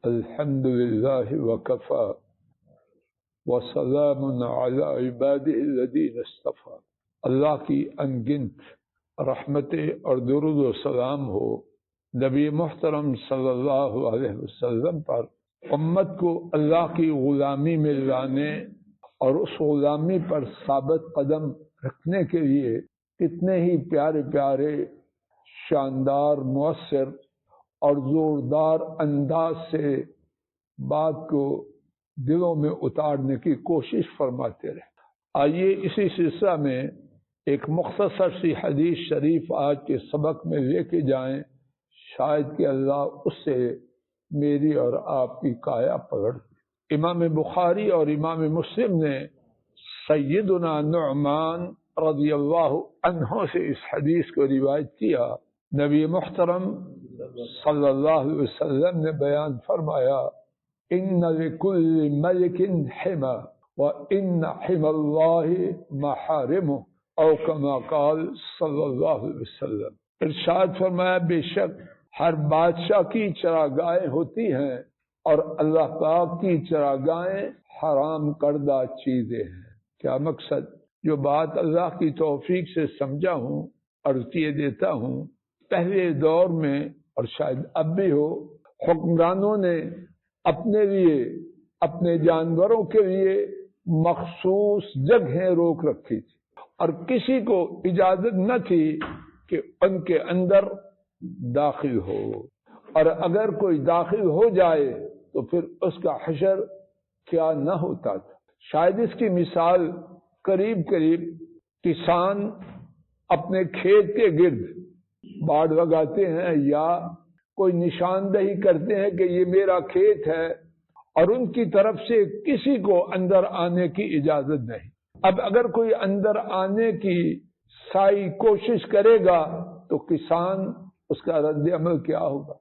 الحمدللہ وکفی وسلام علی عبادہ الذین اصطفی۔ اللہ کی انگنت رحمتیں اور درود و سلام ہو نبی محترم صلی اللہ علیہ وسلم پر، امت کو اللہ کی غلامی میں لانے اور اس غلامی پر ثابت قدم رکھنے کے لیے کتنے ہی پیارے پیارے، شاندار، مؤثر اور زوردار انداز سے بات کو دلوں میں اتارنے کی کوشش فرماتے رہے۔ آئیے اسی سلسلہ میں ایک مختصر سی حدیث شریف آج کے سبق میں لے کے جائیں، شاید کہ اللہ اس سے میری اور آپ کی کایا پلٹ دے۔ امام بخاری اور امام مسلم نے سیدنا نعمان رضی اللہ عنہ سے اس حدیث کو روایت کیا۔ نبی محترم صلی اللہ علیہ وسلم نے بیان فرمایا، ان لکل ملک حما وان حما اللہ محارمہ، او کما قال صلی اللہ علیہ وسلم۔ ارشاد فرمایا، بے شک ہر بادشاہ کی چراگاہیں ہوتی ہیں اور اللہ پاک کی چراگاہیں حرام کردہ چیزیں ہیں۔ کیا مقصد؟ جو بات اللہ کی توفیق سے سمجھا ہوں اور کیے دیتا ہوں، پہلے دور میں اور شاید اب بھی ہو، حکمرانوں نے اپنے لیے، اپنے جانوروں کے لیے مخصوص جگہیں روک رکھی تھی اور کسی کو اجازت نہ تھی کہ ان کے اندر داخل ہو، اور اگر کوئی داخل ہو جائے تو پھر اس کا حشر کیا نہ ہوتا تھا۔ شاید اس کی مثال قریب قریب کسان اپنے کھیت کے گرد باڑ لگاتے ہیں یا کوئی نشاندہی کرتے ہیں کہ یہ میرا کھیت ہے، اور ان کی طرف سے کسی کو اندر آنے کی اجازت نہیں۔ اب اگر کوئی اندر آنے کی سائی کوشش کرے گا تو کسان، اس کا رد عمل کیا ہوگا؟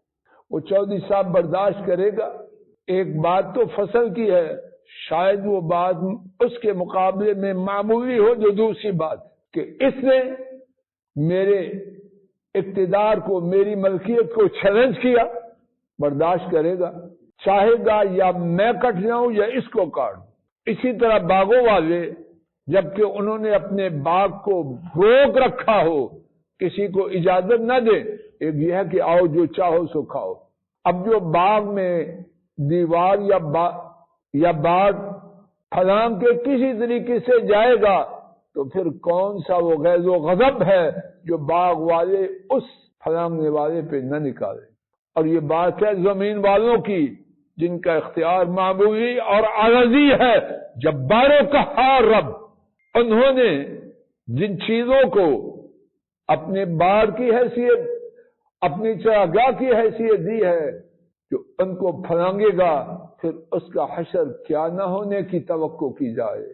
وہ چودھری صاحب برداشت کرے گا؟ ایک بات تو فصل کی ہے، شاید وہ بات اس کے مقابلے میں معمولی ہو، جو دوسری بات کہ اس نے میرے اقتدار کو، میری ملکیت کو چیلنج کیا، برداشت کرے گا؟ چاہے گا یا میں کٹ جاؤں یا اس کو کاٹوں۔ اسی طرح باغوں والے، جبکہ انہوں نے اپنے باغ کو روک رکھا ہو، کسی کو اجازت نہ دے، ایک یہ ہے کہ آؤ جو چاہو سو کھاؤ۔ اب جو باغ میں دیوار یا باغ پھلانگ کے کسی طریقے سے جائے گا تو پھر کون سا وہ غیظ و غضب ہے جو باغ والے اس پھلانگنے والے پہ نہ نکالے۔ اور یہ بات ہے زمین والوں کی، جن کا اختیار معمولی اور عارضی ہے، جبار و قہار رب۔ انہوں نے جن چیزوں کو اپنے باڑ کی حیثیت، اپنی چراگاہ کی حیثیت دی ہے، جو ان کو پھلانگے گا پھر اس کا حشر کیا نہ ہونے کی توقع کی جائے۔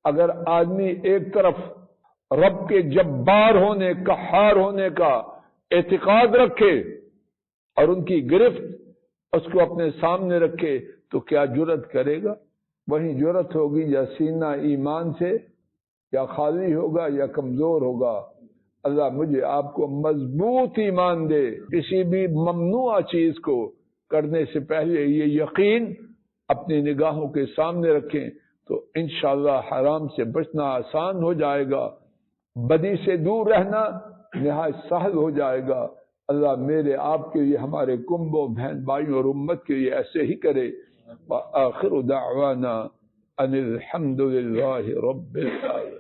اگر آدمی ایک طرف رب کے جبار ہونے، قہار ہونے کا اعتقاد رکھے اور ان کی گرفت اس کو اپنے سامنے رکھے تو کیا جرأت کرے گا؟ وہی جرأت ہوگی یا سینہ ایمان سے یا خالی ہوگا یا کمزور ہوگا۔ اللہ مجھے آپ کو مضبوط ایمان دے، کسی بھی ممنوع چیز کو کرنے سے پہلے یہ یقین اپنی نگاہوں کے سامنے رکھیں تو انشاءاللہ حرام سے بچنا آسان ہو جائے گا، بدی سے دور رہنا نہایت سہل ہو جائے گا۔ اللہ میرے آپ کے لیے، ہمارے کنبوں، بہن بھائیوں اور امت کے لیے ایسے ہی کرے۔ وآخر دعوانا ان الحمد للہ رب العالمین۔